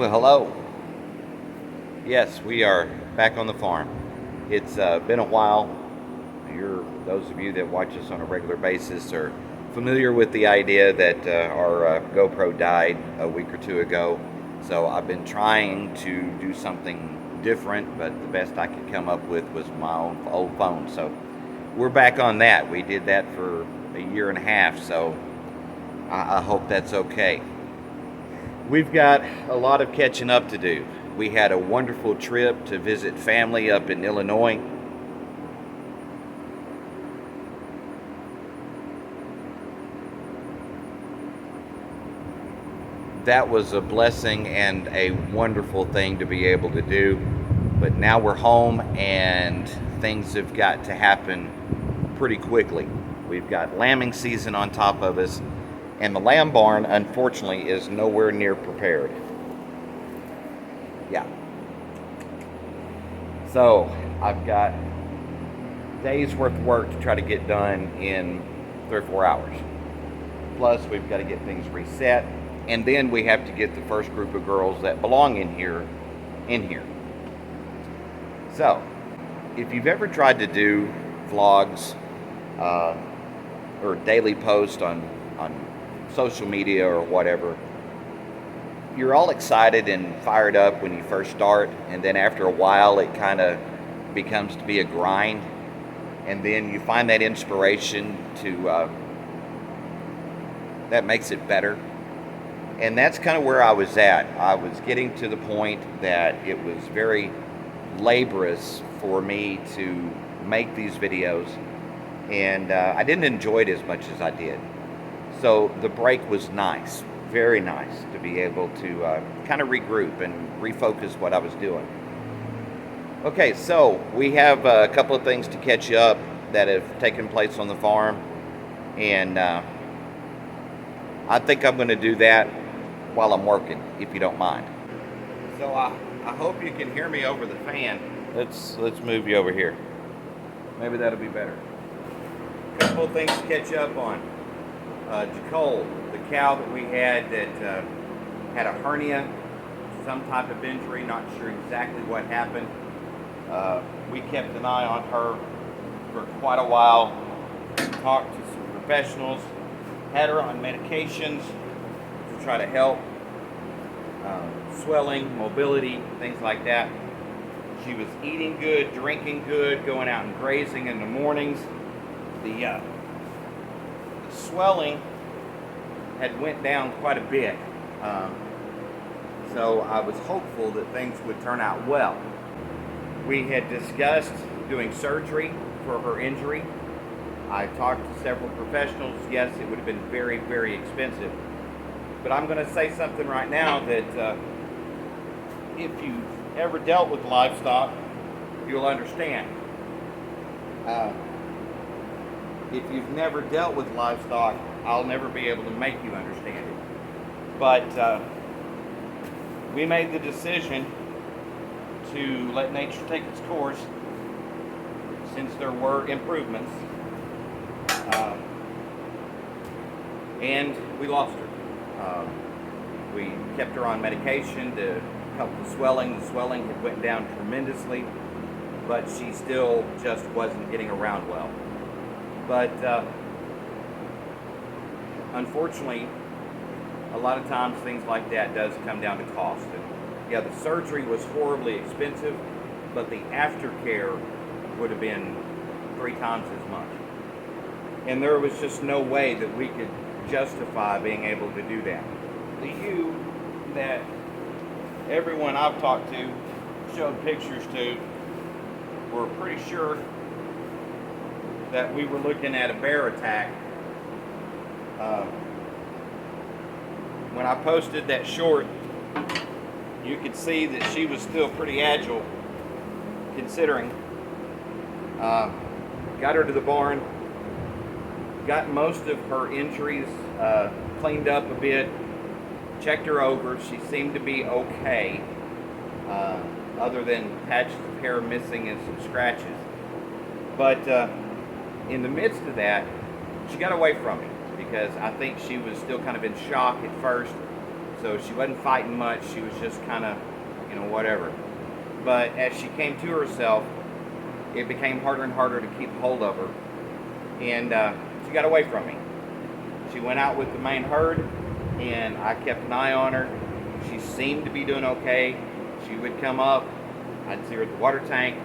Well, hello. Yes, we are back on the farm. It's been a while. Those of you that watch us on a regular basis are familiar with the idea that our GoPro died a week or two ago. So I've been trying to do something different, but the best I could come up with was my own old phone. So we're back on that. We did that for a year and a half, so I hope that's okay. We've got a lot of catching up to do. We had a wonderful trip to visit family up in Illinois. That was a blessing and a wonderful thing to be able to do. But now we're home and things have got to happen pretty quickly. We've got lambing season on top of us, and the lamb barn, unfortunately, is nowhere near prepared. Yeah. So I've got days worth of work to try to get done in 3 or 4 hours. Plus, we've got to get things reset, and then we have to get the first group of girls that belong in here in here. So, if you've ever tried to do vlogs or daily posts on social media or whatever, you're all excited and fired up when you first start, and then after a while it kind of becomes to be a grind, and then you find that inspiration to that makes it better. And that's kind of where I was at. I was getting to the point that it was very laborious for me to make these videos, and I didn't enjoy it as much as I did. So the break was nice, very nice, to be able to kind of regroup and refocus what I was doing. Okay, so we have a couple of things to catch you up that have taken place on the farm, and I think I'm going to do that while I'm working, if you don't mind. So I hope you can hear me over the fan. Let's move you over here. Maybe that'll be better. A couple of things to catch up on. Jacole, the cow that we had that had a hernia, some type of injury, not sure exactly what happened. We kept an eye on her for quite a while, talked to some professionals, had her on medications to try to help swelling, mobility, things like that. She was eating good, drinking good, going out and grazing in the mornings. The swelling had went down quite a bit, so I was hopeful that things would turn out well. We had discussed doing surgery for her injury. I talked to several professionals. Yes, it would have been very, very expensive. But I'm going to say something right now that if you've ever dealt with livestock, you'll understand. If you've never dealt with livestock, I'll never be able to make you understand it. But we made the decision to let nature take its course since there were improvements. And we lost her. We kept her on medication to help the swelling. The swelling had went down tremendously, but she still just wasn't getting around well. But unfortunately, a lot of times things like that does come down to cost. And yeah, the surgery was horribly expensive, but the aftercare would have been 3 times as much. And there was just no way that we could justify being able to do that. The ewe that everyone I've talked to, showed pictures to, were pretty sure that we were looking at a bear attack. When I posted that short, you could see that she was still pretty agile, considering. Got her to the barn, got most of her injuries cleaned up a bit, checked her over. She seemed to be okay, other than patches of hair missing and some scratches. But in the midst of that, she got away from me because I think she was still kind of in shock at first. So she wasn't fighting much. She was just kind of, whatever. But as she came to herself, it became harder and harder to keep hold of her. And she got away from me. She went out with the main herd, and I kept an eye on her. She seemed to be doing okay. She would come up. I'd see her at the water tank,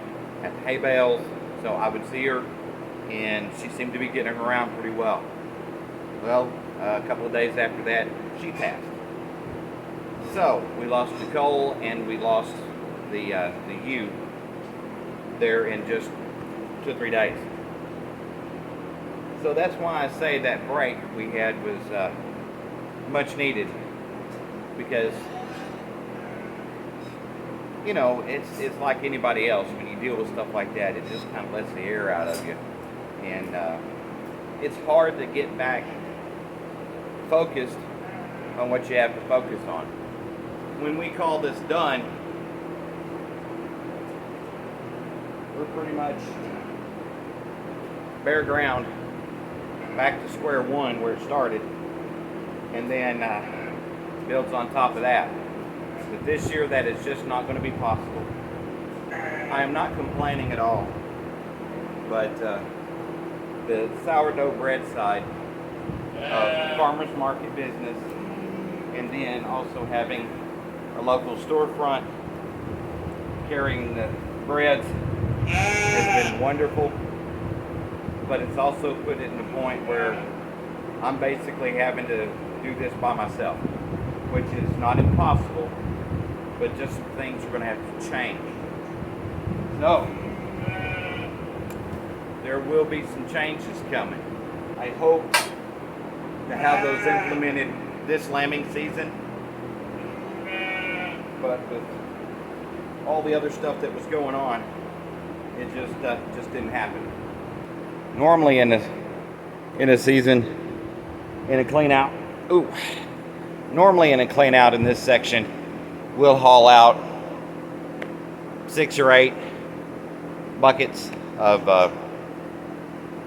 at the hay bales. So I would see her, and she seemed to be getting around pretty well. Well, a couple of days after that, she passed. So we lost Nicole, and we lost the ewe there in just 2 or 3 days. So that's why I say that break we had was much needed, because it's like anybody else. When you deal with stuff like that, it just kind of lets the air out of you, and it's hard to get back focused on what you have to focus on. When we call this done, we're pretty much bare ground, back to square one where it started, and then builds on top of that. But this year, that is just not going to be possible. I am not complaining at all, but the sourdough bread side of farmers market business, and then also having a local storefront carrying the breads, has been wonderful. But it's also put it in a point where I'm basically having to do this by myself, which is not impossible, but just some things are going to have to change. So there will be some changes coming. I hope to have those implemented this lambing season, but with all the other stuff that was going on, it just didn't happen. Normally in a season, in a clean out, normally in a clean out in this section, we'll haul out 6 or 8 buckets of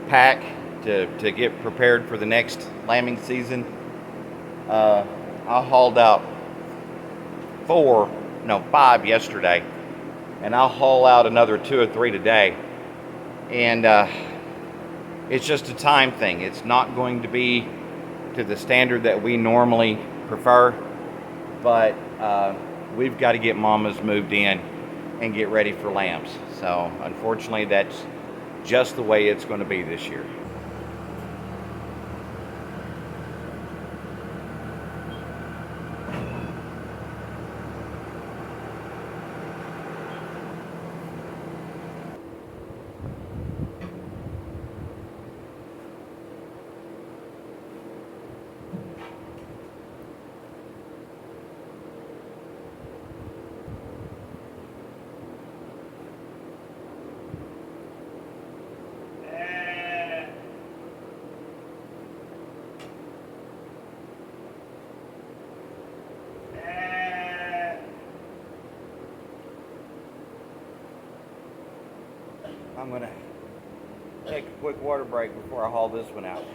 pack to get prepared for the next lambing season. I hauled out 5 yesterday, and I'll haul out another 2 or 3 today. And it's just a time thing. It's not going to be to the standard that we normally prefer, but we've got to get mamas moved in and get ready for lambs. So unfortunately, that's just the way it's going to be this year. I'm going to take a quick water break before I haul this one out.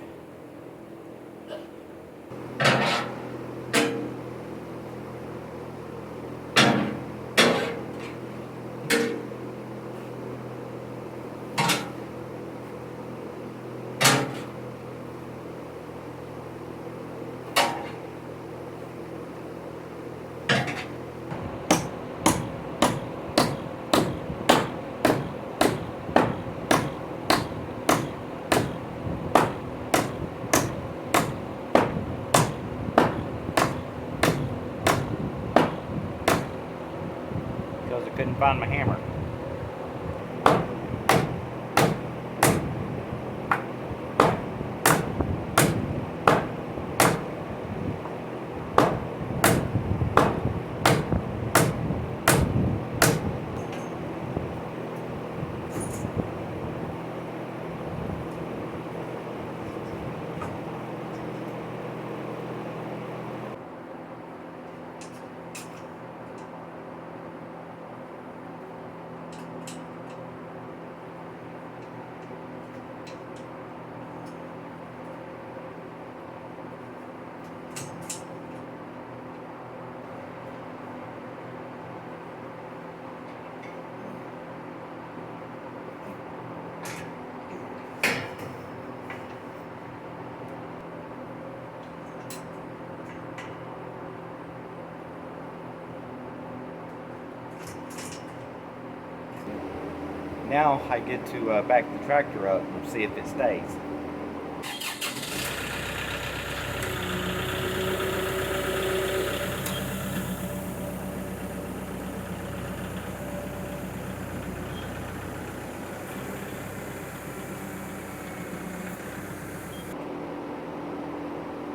Because I couldn't find my hammer. Now I get to back the tractor up and see if it stays.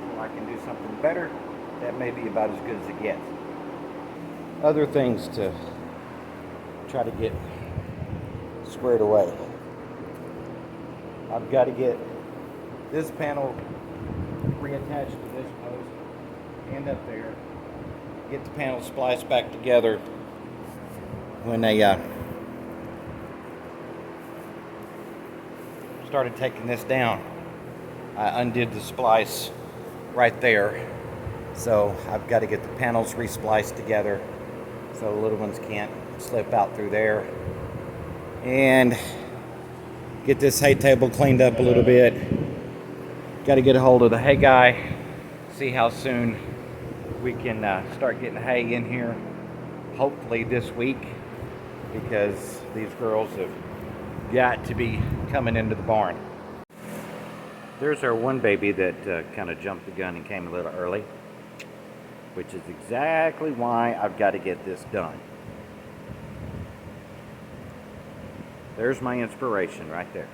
If I can do something better, that may be about as good as it gets. Other things to try to get squared away. I've got to get this panel reattached to this post and up there. Get the panel spliced back together. When they started taking this down, I undid the splice right there. So I've got to get the panels respliced together so the little ones can't slip out through there. And get this hay table cleaned up a little bit. Got to get a hold of the hay guy, see how soon we can start getting hay in here. Hopefully this week, because these girls have got to be coming into the barn. There's our one baby that kind of jumped the gun and came a little early, which is exactly why I've got to get this done. There's my inspiration right there.